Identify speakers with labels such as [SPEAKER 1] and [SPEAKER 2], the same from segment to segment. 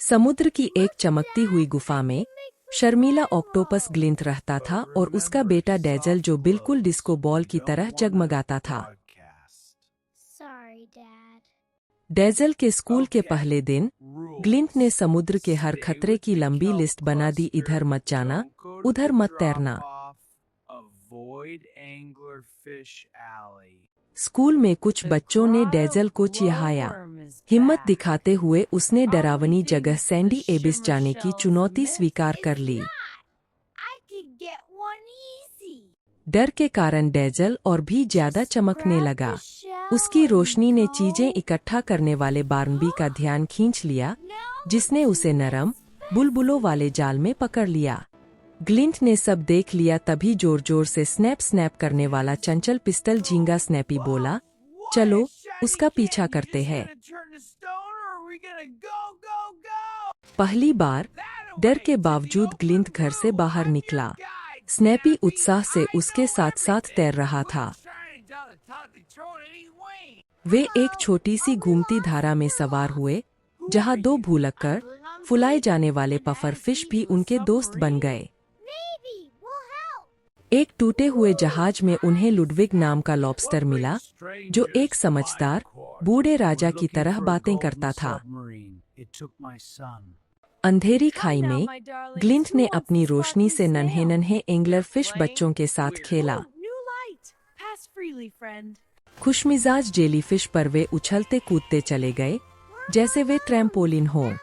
[SPEAKER 1] समुद्र की एक चमकती हुई गुफा में शर्मीला ऑक्टोपस ग्लिंट रहता था और उसका बेटा डेजल जो बिल्कुल डिस्को बॉल की तरह जगमगाता था। डेजल के स्कूल के पहले दिन ग्लिंट ने समुद्र के हर खतरे की लंबी लिस्ट बना दी। इधर मत जाना, उधर मत तैरना। स्कूल में कुछ बच्चों ने डेजल को चिढ़ाया। हिम्मत दिखाते हुए उसने डरावनी जगह सैंडी एबिस जाने की चुनौती स्वीकार कर ली। डर के कारण डेजल और भी ज्यादा चमकने लगा। उसकी रोशनी ने चीजें इकट्ठा करने वाले बार्नबी का ध्यान खींच लिया, जिसने उसे नरम बुलबुलों वाले जाल में पकड़ लिया। ग्लिंट ने सब देख लिया, तभी जोर जोर से स्नैप स्नैप करने वाला चंचल पिस्टल झींगा स्नैपी बोला, चलो उसका पीछा करते हैं। पहली बार डर के बावजूद ग्लिंट घर से बाहर निकला। स्नैपी उत्साह से उसके साथ साथ तैर रहा था। वे एक छोटी सी घूमती धारा में सवार हुए, जहां दो भूलक्कड़ फुलाए जाने वाले पफर फिश भी उनके दोस्त बन गए। एक टूटे हुए जहाज में उन्हें लुडविग नाम का लॉबस्टर मिला, जो एक समझदार बूढ़े राजा की तरह बातें करता था। अंधेरी खाई में ग्लिंट ने अपनी रोशनी से नन्हे नन्हे एंगलर फिश बच्चों के साथ खेला। खुशमिजाज जेलीफिश पर वे उछलते कूदते चले गए, जैसे वे ट्रैम्पोलिन हों।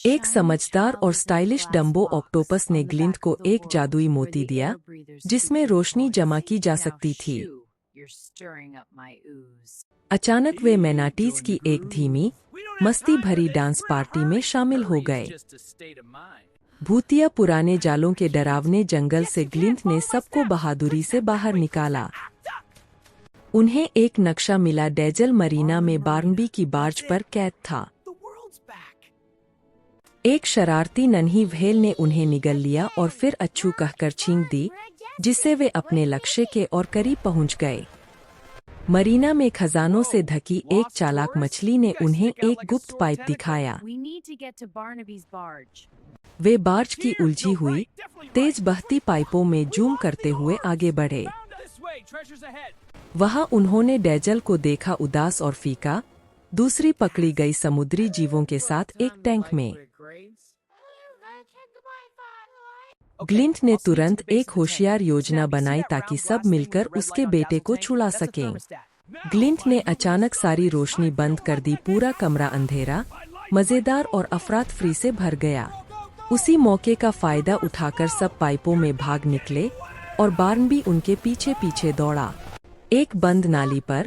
[SPEAKER 1] एक समझदार और स्टाइलिश डम्बो ऑक्टोपस ने ग्लिंट को एक जादुई मोती दिया, जिसमें रोशनी जमा की जा सकती थी। अचानक वे मैनाटीज की एक धीमी, मस्ती भरी डांस पार्टी में शामिल हो गए। भूतिया पुराने जालों के डरावने जंगल से ग्लिंट ने सबको बहादुरी से बाहर निकाला। उन्हें एक नक्शा मिला। डेजल मरीना में बार्नबी की बार्ज पर कैद था। एक शरारती नन्ही व्हेल ने उन्हें निगल लिया और फिर अच्छू कहकर छींक दी, जिससे वे अपने लक्ष्य के और करीब पहुंच गए। मरीना में खजानों से ढकी एक चालाक मछली ने उन्हें एक गुप्त पाइप दिखाया। वे बार्ज की उलझी हुई, तेज बहती पाइपों में जूम करते हुए आगे बढ़े। वहां उन्होंने डेजल को देखा, उदास और फीका, दूसरी पकड़ी गई समुद्री जीवों के साथ एक टैंक में। ग्लिंट ने तुरंत एक होशियार योजना बनाई ताकि सब मिलकर उसके बेटे को छुड़ा सकें। ग्लिंट ने अचानक सारी रोशनी बंद कर दी। पूरा कमरा अंधेरा, मजेदार और अफरातफरी से भर गया। उसी मौके का फायदा उठाकर सब पाइपों में भाग निकले और बार्नबी उनके पीछे पीछे दौड़ा। एक बंद नाली पर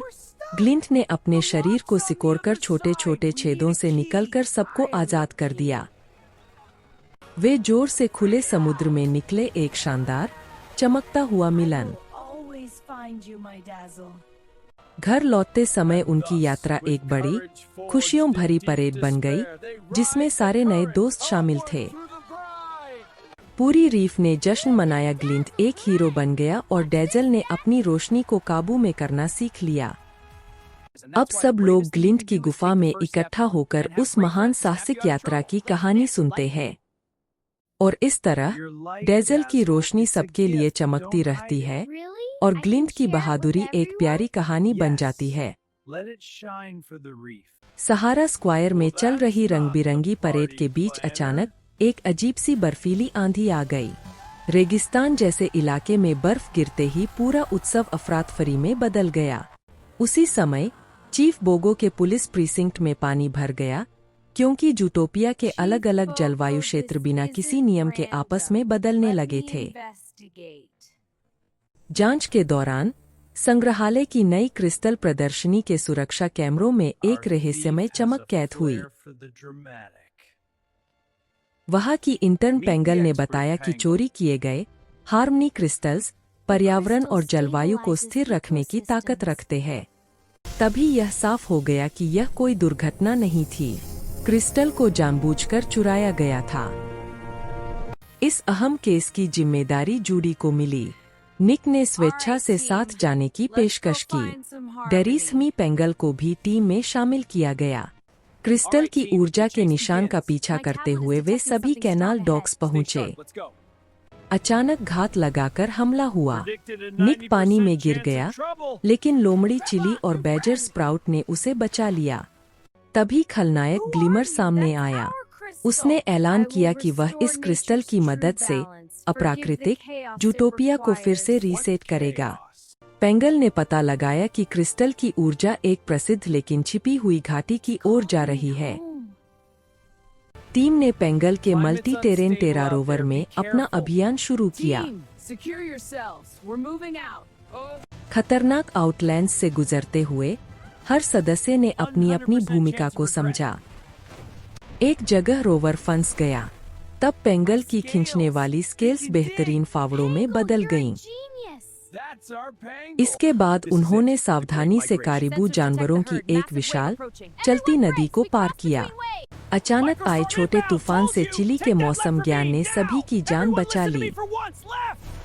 [SPEAKER 1] ग्लिंट ने अपने शरीर को सिकोड़कर छोटे छोटे छेदों से निकलकर सबको आजाद कर दिया। वे जोर से खुले समुद्र में निकले, एक शानदार चमकता हुआ मिलन। घर लौटते समय उनकी यात्रा एक बड़ी खुशियों भरी परेड बन गई, जिसमें सारे नए दोस्त शामिल थे। पूरी रीफ ने जश्न मनाया। ग्लिंट एक हीरो बन गया और डेजल ने अपनी रोशनी को काबू में करना सीख लिया। अब सब लोग ग्लिंट की गुफा में इकट्ठा होकर उस महान साहसिक यात्रा की कहानी सुनते हैं। और इस तरह डेजल की रोशनी सबके लिए चमकती रहती है और ग्लिंट की बहादुरी एक प्यारी कहानी बन जाती है। सहारा स्क्वायर में चल रही रंग-बिरंगी परेड के बीच अचानक एक अजीब सी बर्फीली आंधी आ गई। रेगिस्तान जैसे इलाके में बर्फ गिरते ही पूरा उत्सव अफरातफरी में बदल गया। उसी समय चीफ बोगो के पुलिस प्रीसिंक्ट में पानी भर गया, क्योंकि जूटोपिया के अलग अलग जलवायु क्षेत्र बिना किसी नियम के आपस में बदलने लगे थे। जांच के दौरान संग्रहालय की नई क्रिस्टल प्रदर्शनी के सुरक्षा कैमरों में एक रहस्यमय चमक कैद हुई। वहां की इंटर्न पेंगल ने बताया कि चोरी किए गए हार्मनी क्रिस्टल्स पर्यावरण और जलवायु को स्थिर रखने की ताकत रखते हैं। तभी यह साफ हो गया कि यह कोई दुर्घटना नहीं थी। क्रिस्टल को जानबूझकर चुराया गया था। इस अहम केस की जिम्मेदारी जूडी को मिली। निक ने स्वेच्छा से साथ जाने की पेशकश की। डेरिसमी पेंगल को भी टीम में शामिल किया गया। क्रिस्टल की ऊर्जा के निशान का पीछा करते हुए वे सभी कैनाल डॉक्स पहुंचे। अचानक घात लगाकर हमला हुआ। निक पानी में गिर गया, लेकिन लोमड़ी चिली और बैजर स्प्राउट ने उसे बचा लिया। तभी खलनायक ग्लिमर सामने आया। उसने ऐलान किया कि वह इस क्रिस्टल की मदद से अप्राकृतिक जूटोपिया को फिर से रीसेट करेगा। पेंगल ने पता लगाया कि क्रिस्टल की ऊर्जा एक प्रसिद्ध लेकिन छिपी हुई घाटी की ओर जा रही है। टीम ने पेंगल के मल्टी टेरेन टेरा रोवर में अपना अभियान शुरू किया। खतरनाक आउटलैंड्स से गुजरते हुए हर सदस्य ने अपनी अपनी भूमिका को समझा। एक जगह रोवर फंस गया। तब पेंगल की खींचने वाली स्केल्स बेहतरीन फावड़ों में बदल गईं। इसके बाद उन्होंने सावधानी से कारिबू जानवरों की एक विशाल चलती नदी को पार किया। अचानक आए छोटे तूफान से चिली के मौसम ज्ञान ने सभी की जान बचा ली।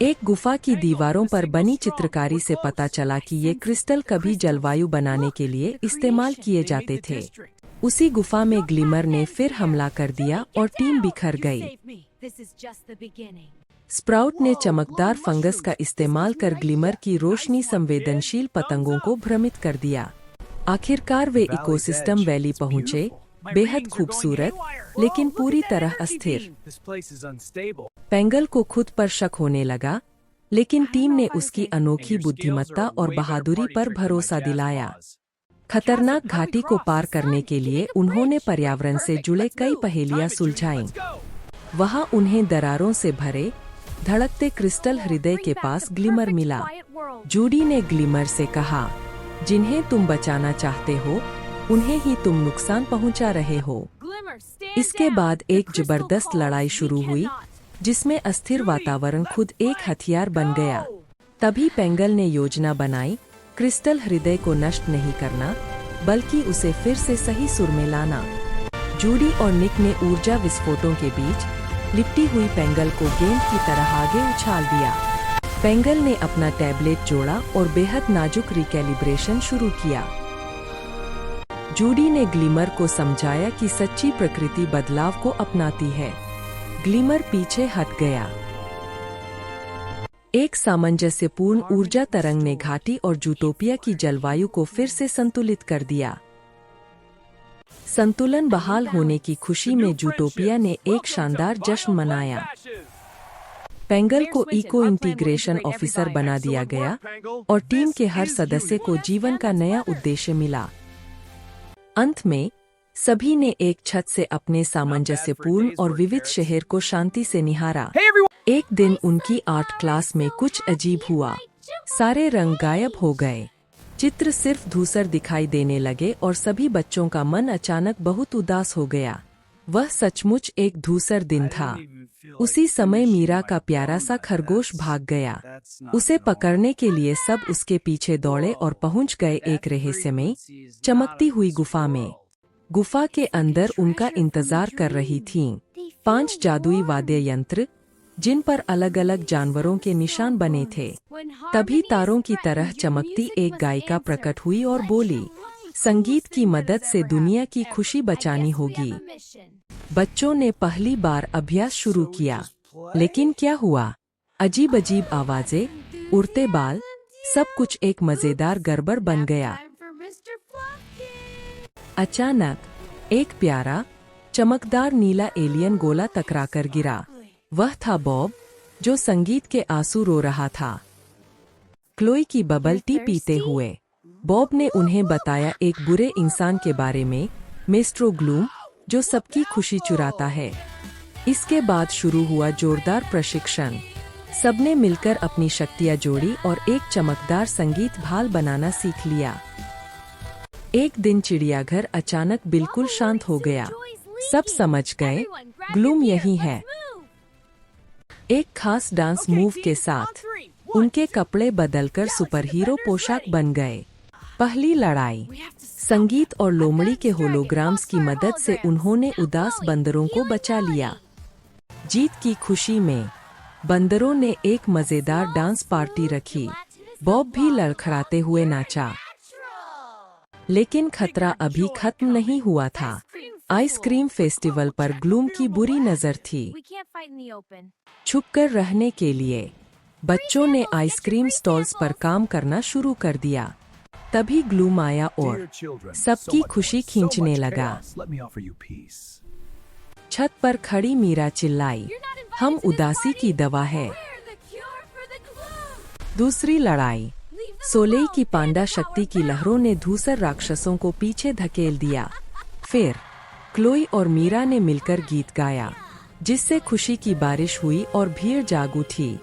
[SPEAKER 1] एक गुफा की दीवारों पर बनी चित्रकारी से पता चला कि ये क्रिस्टल कभी जलवायु बनाने के लिए इस्तेमाल किए जाते थे। उसी गुफा में ग्लिमर ने फिर हमला कर दिया और टीम बिखर गई। स्प्राउट ने चमकदार फंगस का इस्तेमाल कर ग्लिमर की रोशनी संवेदनशील पतंगों को भ्रमित कर दिया। आखिरकार वे इकोसिस्टम वैली पहुंचे, बेहद खूबसूरत लेकिन पूरी तरह अस्थिर। पेंगल को खुद पर शक होने लगा, लेकिन टीम ने उसकी अनोखी बुद्धिमत्ता और बहादुरी पर भरोसा दिलाया। खतरनाक घाटी को पार करने के लिए उन्होंने पर्यावरण से जुड़े कई पहेलियां सुलझाईं। वहां उन्हें दरारों से भरे धड़कते क्रिस्टल हृदय के पास ग्लिमर मिला। जूडी ने ग्लिमर से कहा, जिन्हें तुम बचाना चाहते हो उन्हें ही तुम नुकसान पहुंचा रहे हो। इसके बाद एक जबरदस्त लड़ाई शुरू हुई, जिसमें अस्थिर वातावरण खुद एक हथियार बन गया। तभी पेंगल ने योजना बनाई, क्रिस्टल हृदय को नष्ट नहीं करना, बल्कि उसे फिर से सही सुर में लाना। जूडी और निक ने ऊर्जा विस्फोटों के बीच लिपटी हुई पेंगल को गेंद की तरह आगे उछाल दिया। पेंगल ने अपना टैबलेट जोड़ा और बेहद नाजुक रिकैलिब्रेशन शुरू किया। जूडी ने ग्लिमर को समझाया कि सच्ची प्रकृति बदलाव को अपनाती है। ग्लिमर पीछे हट गया। एक सामंजस्यपूर्ण ऊर्जा तरंग ने घाटी और जूटोपिया की जलवायु को फिर से संतुलित कर दिया। संतुलन बहाल होने की खुशी में जूटोपिया ने एक शानदार जश्न मनाया। पेंगल को इको इंटीग्रेशन ऑफिसर बना दिया गया और टीम के हर सदस्य को जीवन का नया उद्देश्य मिला। अंत में सभी ने एक छत से अपने सामंजस्यपूर्ण और विविध शहर को शांति से निहारा। एक दिन उनकी आर्ट क्लास में कुछ अजीब हुआ। सारे रंग गायब हो गए। चित्र सिर्फ धूसर दिखाई देने लगे और सभी बच्चों का मन अचानक बहुत उदास हो गया। वह सचमुच एक धूसर दिन था। उसी समय मीरा का प्यारा सा खरगोश भाग गया। उसे पकड़ने के लिए सब उसके पीछे दौड़े और पहुंच गए एक रहस्यमय चमकती हुई गुफा में। गुफा के अंदर उनका इंतजार कर रही थीं 5 जादुई वाद्य यंत्र, जिन पर अलग अलग जानवरों के निशान बने थे। तभी तारों की तरह चमकती एक गायिका प्रकट हुई और बोली, संगीत की मदद से दुनिया की खुशी बचानी होगी। बच्चों ने पहली बार अभ्यास शुरू किया, लेकिन क्या हुआ? अजीब अजीब आवाजें, उड़ते बाल, सब कुछ एक मजेदार गड़बड़ बन गया। अचानक एक प्यारा चमकदार नीला एलियन गोला टकराकर गिरा। वह था बॉब, जो संगीत के आंसू रो रहा था। क्लोई की बबल टी पीते हुए बॉब ने उन्हें बताया एक बुरे इंसान के बारे में, मेस्ट्रो ग्लूम, जो सबकी खुशी चुराता है। इसके बाद शुरू हुआ जोरदार प्रशिक्षण। सबने मिलकर अपनी शक्तियां जोड़ी और एक चमकदार संगीत भाल बनाना सीख लिया। एक दिन चिड़ियाघर अचानक बिल्कुल शांत हो गया। सब समझ गए, ग्लूम यही है। एक खास डांस मूव के साथ उनके कपड़े बदलकर सुपरहीरो पोशाक बन गए। पहली लड़ाई। संगीत और लोमड़ी के होलोग्राम्स की मदद से उन्होंने उदास बंदरों को बचा लिया। जीत की खुशी में बंदरों ने एक मजेदार डांस पार्टी रखी। बॉब भी लड़खड़ाते हुए नाचा। लेकिन खतरा अभी खत्म नहीं हुआ था। आइसक्रीम फेस्टिवल पर ग्लूम की बुरी नजर थी। छुपकर रहने के लिए बच्चों ने आइसक्रीम स्टॉल्स पर काम करना शुरू कर दिया। तभी ग्लूम आया और सबकी खुशी खींचने लगा। छत पर खड़ी मीरा चिल्लाई, हम उदासी की दवा है। दूसरी लड़ाई। सोलेई की पांडा शक्ति की लहरों ने धूसर राक्षसों को पीछे धकेल दिया। फिर क्लोई और मीरा ने मिलकर गीत गाया, जिससे खुशी की बारिश हुई और भीड़ जाग उठी।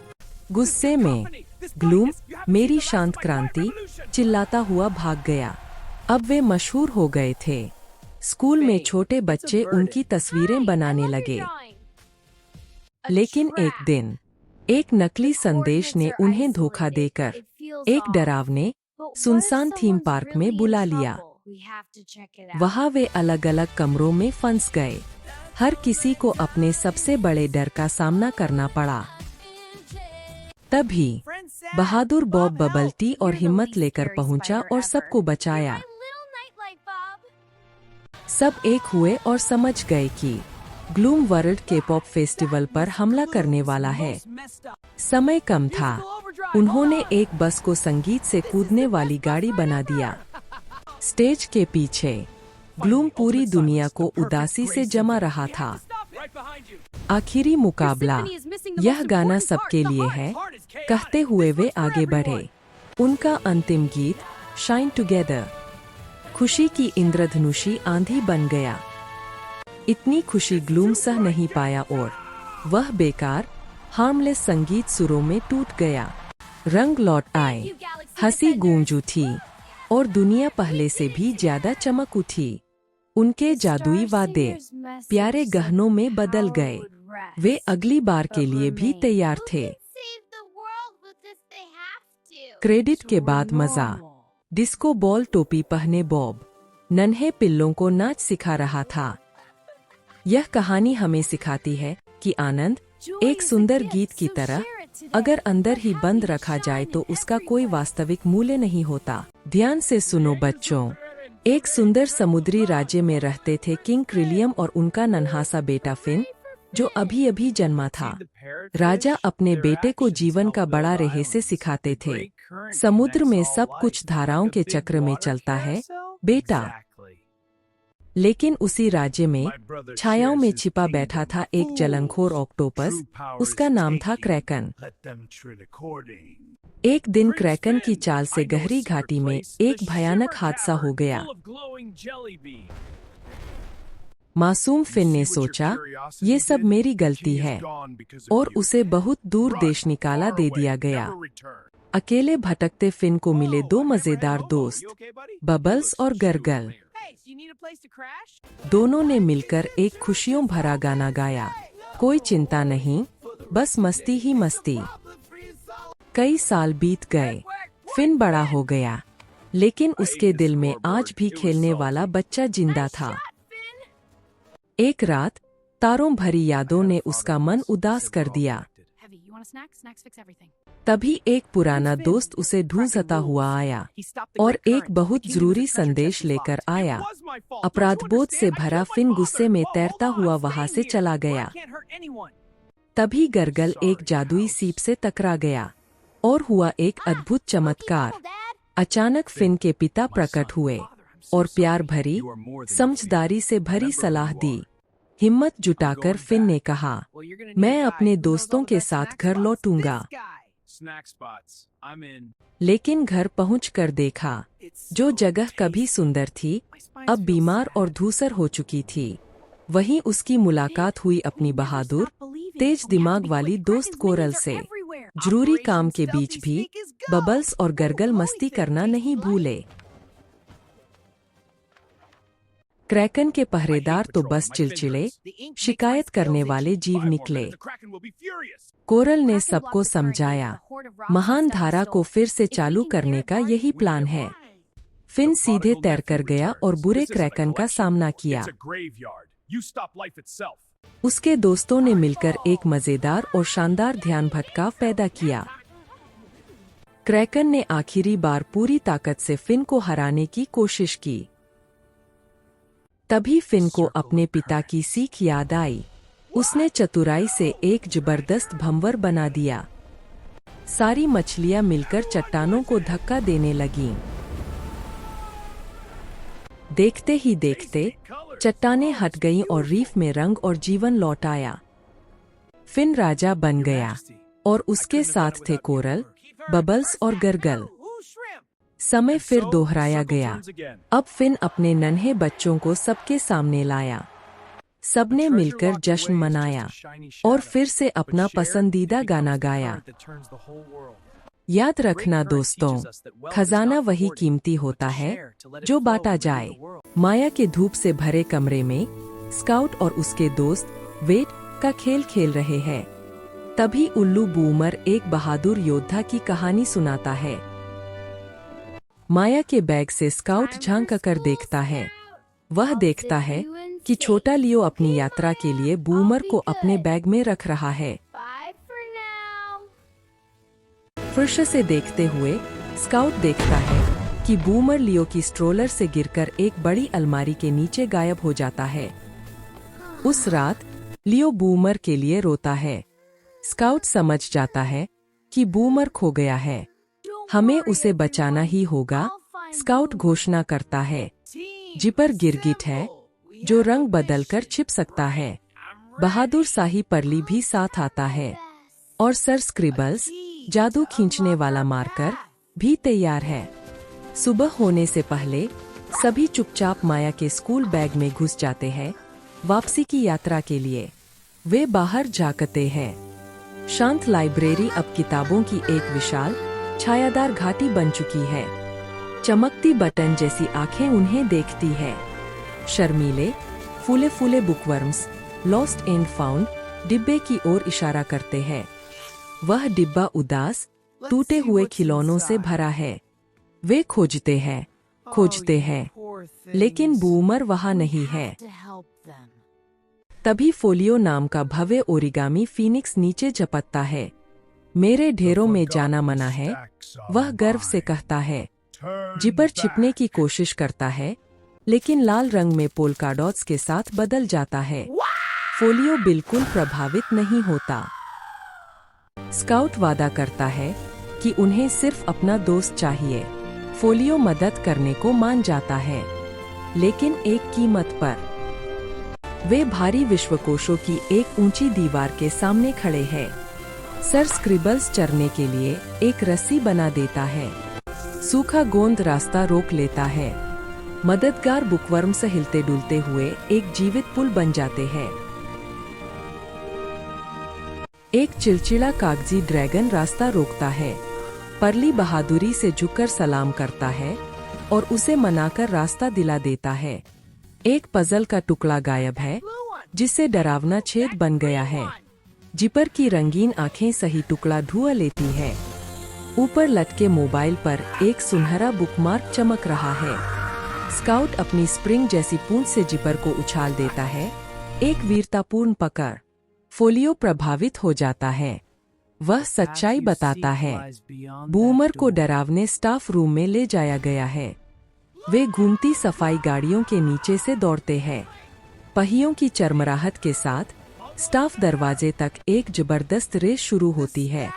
[SPEAKER 1] गुस्से में ग्लूम मेरी शांत क्रांति चिल्लाता हुआ भाग गया। अब वे मशहूर हो गए थे। स्कूल में छोटे बच्चे उनकी तस्वीरें बनाने लगे। लेकिन एक दिन एक नकली संदेश ने उन्हें धोखा देकर एक डरावने सुनसान थीम पार्क में बुला लिया। वहां वे अलग अलग कमरों में फंस गए। हर किसी को अपने सबसे बड़े डर का सामना करना पड़ा। तभी बहादुर बॉब बबल टी और हिम्मत लेकर पहुंचा और सबको बचाया। सब एक हुए और समझ गए कि ग्लूम वर्ल्ड के पॉप फेस्टिवल पर हमला करने वाला है। समय कम था। उन्होंने एक बस को संगीत से कूदने वाली गाड़ी बना दिया। स्टेज के पीछे ग्लूम पूरी दुनिया को उदासी से जमा रहा था। आखिरी मुकाबला, यह गाना सबके लिए है, कहते हुए वे आगे बढ़े। उनका अंतिम गीत शाइन टुगेदर खुशी की इंद्रधनुषी आंधी बन गया। इतनी खुशी ग्लूम सह नहीं पाया और वह बेकार हार्मलेस संगीत सुरों में टूट गया। रंग लौट आए, हंसी गूंज उठी और दुनिया पहले से भी ज्यादा चमक उठी। उनके जादुई वादे प्यारे गहनों में बदल गए। वे अगली बार के लिए भी तैयार थे। क्रेडिट के बाद मजा। डिस्को बॉल टोपी पहने बॉब नन्हे पिल्लों को नाच सिखा रहा था। यह कहानी हमें सिखाती है कि आनंद एक सुंदर गीत की तरह अगर अंदर ही बंद रखा जाए तो उसका कोई वास्तविक मूल्य नहीं होता। ध्यान से सुनो बच्चों। एक सुंदर समुद्री राज्य में रहते थे किंग क्रिलियम और उनका नन्हासा बेटा फिन, जो अभी अभी जन्मा था। राजा अपने बेटे को जीवन का बड़ा रहस्य सिखाते थे। समुद्र में सब कुछ धाराओं के चक्र में चलता है बेटा। लेकिन उसी राज्य में छायाओं में छिपा बैठा था एक जलनखोर ऑक्टोपस। उसका नाम था क्रैकन। एक दिन क्रैकन की चाल से गहरी घाटी में एक भयानक हादसा हो गया। मासूम फिन ने सोचा, ये सब मेरी गलती है, और उसे बहुत दूर देश निकाला दे दिया गया। अकेले भटकते फिन को मिले दो मजेदार दोस्त, बबल्स और गर्गल। दोनों ने मिलकर एक खुशियों भरा गाना गाया। कोई चिंता नहीं, बस मस्ती ही मस्ती। कई साल बीत गए। फिन बड़ा हो गया, लेकिन उसके दिल में आज भी खेलने वाला बच्चा जिंदा था। एक रात तारों भरी यादों ने उसका मन उदास कर दिया। तभी एक पुराना दोस्त उसे ढूंढता हुआ आया और एक बहुत जरूरी संदेश लेकर आया। अपराधबोध से भरा फिन गुस्से में तैरता हुआ वहां से चला गया। तभी गर्गल एक जादुई सीप से टकरा गया और हुआ एक अद्भुत चमत्कार। अचानक फिन के पिता प्रकट हुए और प्यार भरी, समझदारी से भरी सलाह दी। हिम्मत जुटाकर फिन ने कहा, मैं अपने दोस्तों के साथ घर लौटूंगा। लेकिन घर पहुंचकर देखा, जो जगह कभी सुंदर थी अब बीमार और धूसर हो चुकी थी। वहीं उसकी मुलाकात हुई अपनी बहादुर, तेज दिमाग वाली दोस्त कोरल से। जरूरी काम के बीच भी बबल्स और गर्गल मस्ती करना नहीं भूले। क्रैकन के पहरेदार तो बस चिलचिले, शिकायत करने वाले जीव निकले। कोरल ने सबको समझाया, महान धारा को फिर से चालू करने का यही प्लान है। फिन सीधे तैरकर गया और बुरे क्रैकन का सामना किया। उसके दोस्तों ने मिलकर एक मजेदार और शानदार ध्यान भटकाव पैदा किया। क्रैकन ने आखिरी बार पूरी ताकत से फिन को हराने की कोशिश की। तभी फिन को अपने पिता की सीख याद आई। उसने चतुराई से एक जबरदस्त भंवर बना दिया। सारी मछलियां मिलकर चट्टानों को धक्का देने लगीं। देखते ही देखते चट्टानें हट गईं और रीफ में रंग और जीवन लौट आया। फिन राजा बन गया और उसके साथ थे कोरल, बबल्स और गरगल। समय फिर दोहराया गया। अब फिन अपने नन्हे बच्चों को सबके सामने लाया। सबने मिलकर जश्न मनाया और फिर से अपना पसंदीदा गाना गाया। याद रखना दोस्तों, खजाना वही कीमती होता है जो बांटा जाए। माया के धूप से भरे कमरे में स्काउट और उसके दोस्त वेट का खेल खेल रहे हैं। तभी उल्लू बूमर एक बहादुर योद्धा की कहानी सुनाता है। माया के बैग से स्काउट झांक कर देखता है। वह देखता है कि छोटा लियो अपनी यात्रा के लिए बूमर को अपने बैग में रख रहा है। फर्श से देखते हुए स्काउट देखता है कि बूमर लियो की स्ट्रोलर से गिरकर एक बड़ी अलमारी के नीचे गायब हो जाता है। उस रात लियो बूमर के लिए रोता है। स्काउट समझ जाता है कि बूमर खो गया है, हमें उसे बचाना ही होगा। स्काउट घोषणा करता है। जिपर गिरगिट है जो रंग बदलकर छिप सकता है। बहादुर शाही परली भी साथ आता है और सर स्क्रिबल्स जादू खींचने वाला मार्कर भी तैयार है। सुबह होने से पहले सभी चुपचाप माया के स्कूल बैग में घुस जाते हैं। वापसी की यात्रा के लिए वे बाहर झांकते हैं। शांत लाइब्रेरी अब किताबों की एक विशाल छायादार घाटी बन चुकी है। चमकती बटन जैसी आंखें उन्हें देखती है। शर्मीले फूले फूले बुकवर्म्स लॉस्ट एंड फाउंड डिब्बे की ओर इशारा करते हैं। वह डिब्बा उदास टूटे हुए खिलौनों से भरा है। वे खोजते हैं, लेकिन बूमर वहां नहीं है। तभी फोलियो नाम का भव्य ओरिगामी फीनिक्स नीचे झपटता है। मेरे ढेरों में जाना मना है, वह गर्व से कहता है। जिपर छिपने की कोशिश करता है, लेकिन लाल रंग में पोल्का डॉट्स के साथ बदल जाता है। फोलियो बिल्कुल प्रभावित नहीं होता। स्काउट वादा करता है कि उन्हें सिर्फ अपना दोस्त चाहिए। फोलियो मदद करने को मान जाता है, लेकिन एक कीमत पर। वे भारी विश्वकोशों की एक ऊंची दीवार के सामने खड़े हैं। सर स्क्रिबल्स चढ़ने के लिए एक रस्सी बना देता है। सूखा गोंद रास्ता रोक लेता है। मददगार बुकवर्म्स हिलते डुलते हुए एक जीवित पुल बन जाते हैं। एक चिलचिला कागजी ड्रैगन रास्ता रोकता है। परली बहादुरी से झुककर सलाम करता है और उसे मनाकर रास्ता दिला देता है। एक पजल का टुकड़ा गायब है, जिससे डरावना छेद बन गया है। जिपर की रंगीन आंखें सही टुकड़ा ढूंढ लेती है। ऊपर लटके मोबाइल पर एक सुनहरा बुकमार्क चमक रहा है। स्काउट अपनी स्प्रिंग जैसी पूंछ से जिपर को उछाल देता है। एक वीरतापूर्ण पकड़। फोलियो प्रभावित हो जाता है। वह सच्चाई बताता है। बूमर को डरावने स्टाफ रूम में ले जाया गया है। वे घूमती सफाई गाड़ियों के नीचे से दौड़ते हैं। पहियों की चरमराहट के साथ स्टाफ दरवाजे तक एक जबरदस्त रेस शुरू होती है।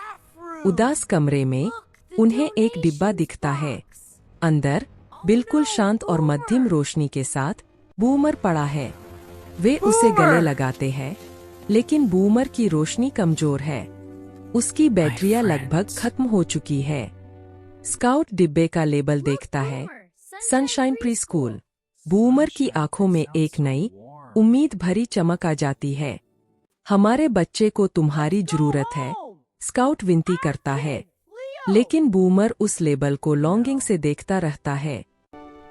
[SPEAKER 1] उदास कमरे में उन्हें एक डिब्बा दिखता है। अंदर बिल्कुल शांत और मध्यम रोशनी के साथ बूमर पड़ा है। वे उसे गले लगाते हैं, लेकिन बूमर की रोशनी कमजोर है। उसकी बैटरियां लगभग खत्म हो चुकी है। स्काउट डिब्बे का लेबल देखता है, सनशाइन प्री स्कूल। बूमर की आंखों में एक नई उम्मीद भरी चमक आ जाती है। हमारे बच्चे को तुम्हारी जरूरत है, स्काउट विनती करता है, लेकिन बूमर उस लेबल को लॉन्गिंग से देखता रहता है।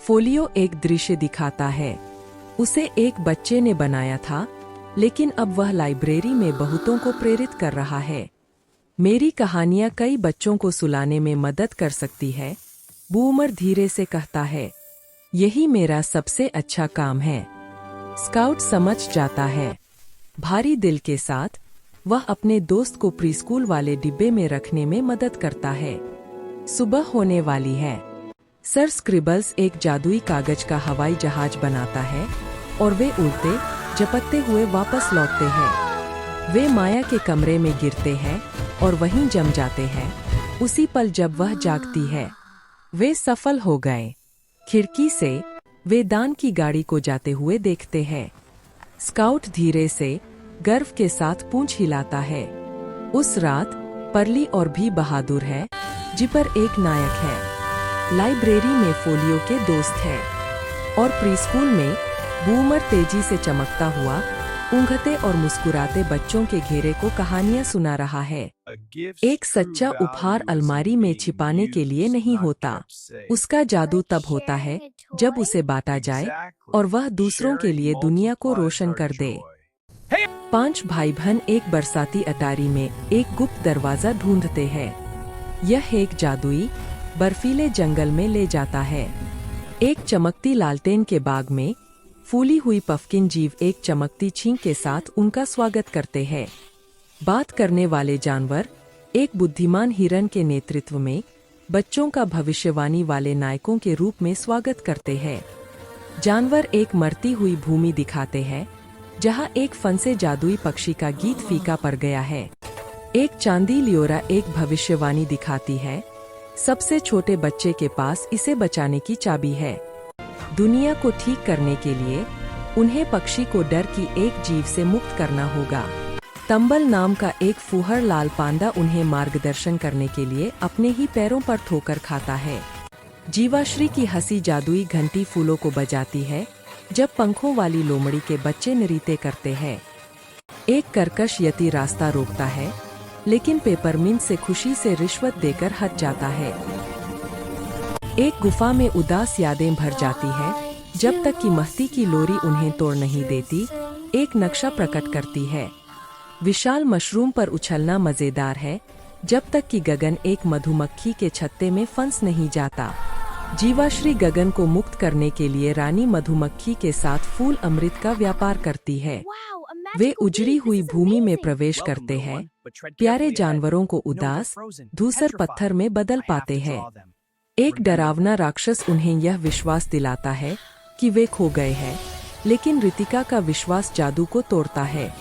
[SPEAKER 1] फोलियो एक दृश्य दिखाता है। उसे एक बच्चे ने बनाया था, लेकिन अब वह लाइब्रेरी में बहुतों को प्रेरित कर रहा है। मेरी कहानियां कई बच्चों को सुलाने में मदद कर सकती है, बूमर धीरे से कहता है। यही मेरा सबसे अच्छा काम है। स्काउट समझ जाता है। भारी दिल के साथ वह अपने दोस्त को प्रीस्कूल वाले डिब्बे में रखने में मदद करता है। सुबह होने वाली है। सर स्क्रिबल्स एक जादुई कागज का हवाई जहाज बनाता है और वे उड़ते झपटते हुए वापस लौटते हैं। वे माया के कमरे में गिरते हैं और वहीं जम जाते हैं। उसी पल जब वह जागती है, वे सफल हो गए। खिड़की से वे दान की गाड़ी को जाते हुए देखते हैं। स्काउट धीरे से गर्व के साथ पूंछ हिलाता है। उस रात परली और भी बहादुर है, जिपर एक नायक है। लाइब्रेरी में फोलियो के दोस्त है और प्रीस्कूल में बूमर तेजी से चमकता हुआ ऊँघते और मुस्कुराते बच्चों के घेरे को कहानियां सुना रहा है। एक सच्चा उपहार अलमारी में छिपाने के लिए नहीं होता। उसका जादू तब होता है जब उसे बांटा जाए और वह दूसरों के लिए दुनिया को रोशन कर दे। 5 भाई बहन एक बरसाती अटारी में एक गुप्त दरवाजा ढूंढते हैं। यह एक जादुई बर्फीले जंगल में ले जाता है। एक चमकती लालटेन के बाग में फूली हुई पफकिन जीव एक चमकती छींक के साथ उनका स्वागत करते हैं। बात करने वाले जानवर एक बुद्धिमान हिरन के नेतृत्व में बच्चों का भविष्यवाणी वाले नायकों के रूप में स्वागत करते हैं। जानवर एक मरती हुई भूमि दिखाते हैं जहां एक फंसे जादुई पक्षी का गीत फीका पड़ गया है। एक चांदी लियोरा एक भविष्यवाणी दिखाती है, सबसे छोटे बच्चे के पास इसे बचाने की चाबी है। दुनिया को ठीक करने के लिए उन्हें पक्षी को डर की एक जीव से मुक्त करना होगा। तंबल नाम का एक फुहर लाल पांडा उन्हें मार्गदर्शन करने के लिए अपने ही पैरों पर ठोकर खाता है। जीवाश्री की हंसी जादुई घंटी फूलों को बजाती है जब पंखों वाली लोमड़ी के बच्चे नृत्य करते हैं। एक कर्कश यति रास्ता रोकता है, लेकिन पेपरमिंट से खुशी से रिश्वत देकर हट जाता है। एक गुफा में उदास यादें भर जाती है जब तक कि महती की लोरी उन्हें तोड़ नहीं देती। एक नक्शा प्रकट करती है। विशाल मशरूम पर उछलना मजेदार है जब तक कि गगन एक मधुमक्खी के छत्ते में फंस नहीं जाता। जीवाश्री गगन को मुक्त करने के लिए रानी मधुमक्खी के साथ फूल अमृत का व्यापार करती है। वे उजड़ी हुई भूमि में प्रवेश करते हैं, प्यारे जानवरों को उदास धूसर पत्थर में बदल पाते हैं। एक डरावना राक्षस उन्हें यह विश्वास दिलाता है कि वे खो गए हैं, लेकिन रितिका का विश्वास जादू को तोड़ता है।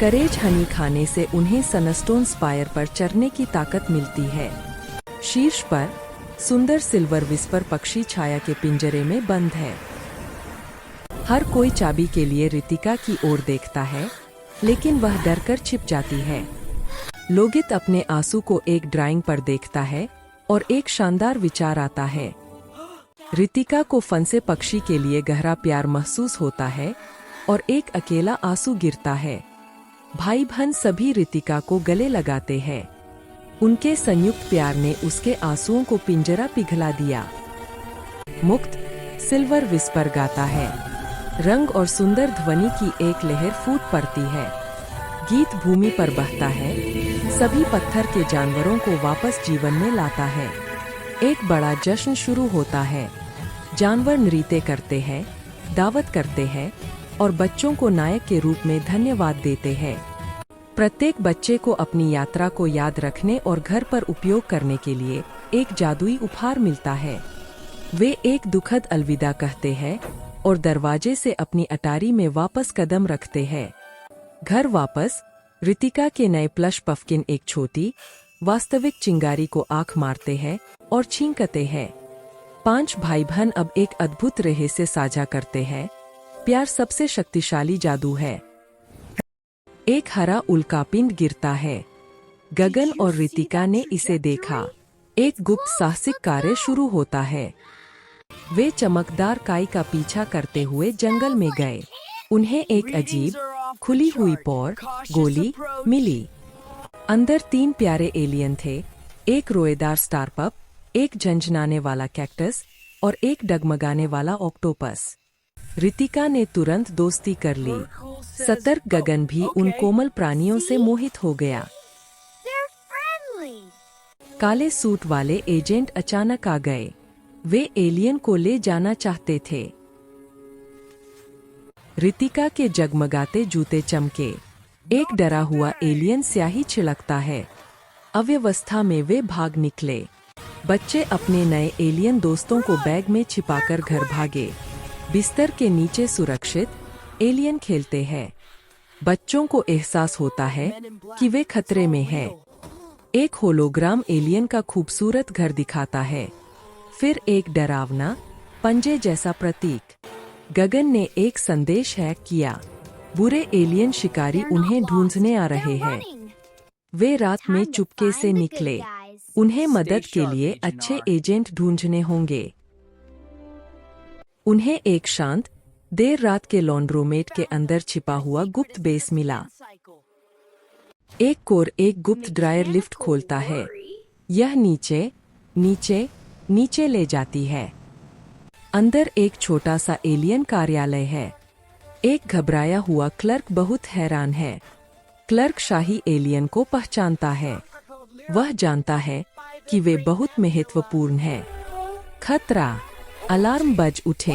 [SPEAKER 1] करेज हनी खाने से उन्हें सनस्टोन स्पायर पर चढ़ने की ताकत मिलती है। शीर्ष पर सुंदर सिल्वर विस्पर पक्षी छाया के पिंजरे में बंद है। हर कोई चाबी के लिए रितिका की ओर देखता है, लेकिन वह डरकर छिप जाती है। लोगित अपने आंसू को एक ड्राइंग पर देखता है और एक शानदार विचार आता है। रितिका को फंसे पक्षी के लिए गहरा प्यार महसूस होता है और एक अकेला आंसू गिरता है। भाई बहन सभी रितिका को गले लगाते हैं। उनके संयुक्त प्यार ने उसके आंसुओं को पिंजरा पिघला दिया। मुक्त सिल्वर विस्पर गाता है। रंग और सुंदर ध्वनि की एक लहर फूट पड़ती है। गीत भूमि पर बहता है, सभी पत्थर के जानवरों को वापस जीवन में लाता है। एक बड़ा जश्न शुरू होता है। जानवर नृत्य करते हैं, दावत करते हैं और बच्चों को नायक के रूप में धन्यवाद देते हैं। प्रत्येक बच्चे को अपनी यात्रा को याद रखने और घर पर उपयोग करने के लिए एक जादुई उपहार मिलता है। वे एक दुखद अलविदा कहते हैं और दरवाजे से अपनी अटारी में वापस कदम रखते हैं। घर वापस रितिका के नए प्लश पफकिन एक छोटी वास्तविक चिंगारी को आंख मारते हैं और छींकते हैं। 5 भाई बहन अब एक अद्भुत रहस्य साझा करते हैं। प्यार सबसे शक्तिशाली जादू है। एक हरा उल्कापिंड गिरता है। गगन और रितिका ने इसे देखा। एक गुप्त साहसिक कार्य शुरू होता है। वे चमकदार काई का पीछा करते हुए जंगल में गए। उन्हें एक अजीब खुली हुई पौर गोली मिली। अंदर 3 प्यारे एलियन थे, एक रोएदार स्टारपप, एक झंझनाने वाला कैक्टस और एक डगमगाने वाला ऑक्टोपस। रितिका ने तुरंत दोस्ती कर ली। सतर्क गगन भी उन कोमल प्राणियों से मोहित हो गया। काले सूट वाले एजेंट अचानक आ गए। वे एलियन को ले जाना चाहते थे। रितिका के जगमगाते जूते चमके। एक डरा हुआ एलियन स्याही छिड़कता है। अव्यवस्था में वे भाग निकले। बच्चे अपने नए एलियन दोस्तों को बैग में छिपाकर घर भागे। बिस्तर के नीचे सुरक्षित एलियन खेलते हैं। बच्चों को एहसास होता है कि वे खतरे में हैं। एक होलोग्राम एलियन का खूबसूरत घर दिखाता है। फिर एक डरावना पंजे जैसा प्रतीक। गगन ने एक संदेश हैक किया। बुरे एलियन शिकारी उन्हें ढूंढने आ रहे हैं। वे रात में चुपके से निकले। उन्हें मदद के लिए अच्छे एजेंट ढूंढने होंगे। उन्हें एक शांत देर रात के लॉन्ड्रोमेट के अंदर छिपा हुआ गुप्त बेस मिला। एक कोर एक गुप्त ड्रायर लिफ्ट खोलता है। यह नीचे नीचे नीचे ले जाती है। अंदर एक छोटा सा एलियन कार्यालय है। एक घबराया हुआ क्लर्क बहुत हैरान है। क्लर्क शाही एलियन को पहचानता है। वह जानता है कि वे बहुत महत्वपूर्ण है। खतरा! अलार्म बज उठे।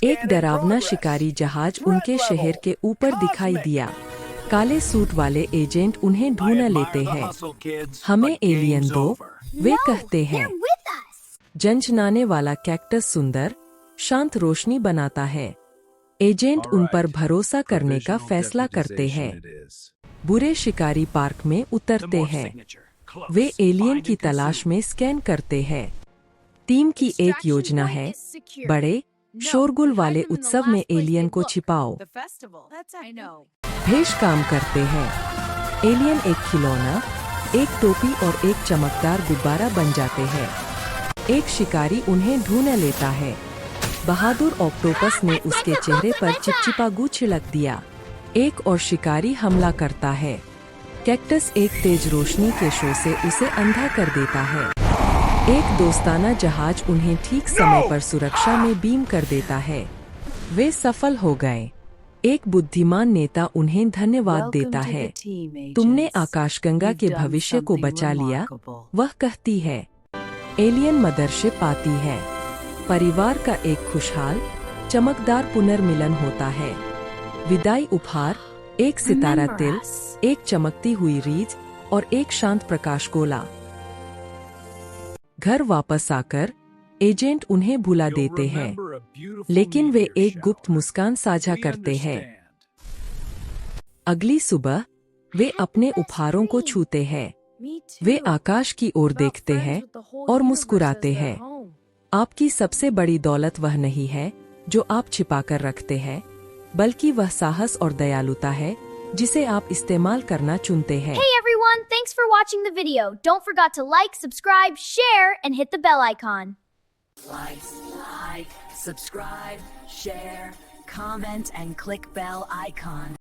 [SPEAKER 1] एक डरावना शिकारी जहाज उनके शहर के ऊपर दिखाई दिया। काले सूट वाले एजेंट उन्हें ढूंढ लेते हैं। हमें एलियन दो, वे कहते हैं। झंझनाने वाला कैक्टस सुंदर शांत रोशनी बनाता है। एजेंट उन पर भरोसा करने का फैसला करते हैं। बुरे शिकारी पार्क में उतरते हैं। वे एलियन की तलाश में स्कैन करते हैं। टीम की एक योजना है। बड़े शोरगुल वाले उत्सव में एलियन को छिपाओ। भेष काम करते हैं। एलियन एक खिलौना, एक टोपी और एक चमकदार गुब्बारा बन जाते हैं। एक शिकारी उन्हें ढूंढ लेता है। बहादुर ऑक्टोपस ने उसके चेहरे पर चिपचिपा गू छिड़क दिया। एक और शिकारी हमला करता है। कैक्टस एक तेज रोशनी के शो से उसे अंधा कर देता है। एक दोस्ताना जहाज उन्हें ठीक समय पर सुरक्षा में बीम कर देता है। वे सफल हो गए। एक बुद्धिमान नेता उन्हें धन्यवाद देता है। तुमने आकाशगंगा के भविष्य को बचा लिया, वह कहती है। एलियन मदरशिप आती है। परिवार का एक खुशहाल चमकदार पुनर्मिलन होता है। विदाई उपहार, एक सितारा तिल, एक चमकती हुई रीछ और एक शांत प्रकाश गोला। घर वापस आकर एजेंट उन्हें भुला देते हैं, लेकिन वे एक गुप्त मुस्कान साझा करते हैं। अगली सुबह वे अपने उपहारों को छूते हैं। वे आकाश की ओर देखते हैं और मुस्कुराते हैं। आपकी सबसे बड़ी दौलत वह नहीं है जो आप छिपाकर रखते हैं, बल्कि वह साहस और दयालुता है जिसे आप इस्तेमाल करना चुनते हैं।
[SPEAKER 2] Hey everyone, thanks for watching the video. Don't forget to like, subscribe, share, and hit the bell icon.
[SPEAKER 3] Like, subscribe, share, comment, and click bell icon.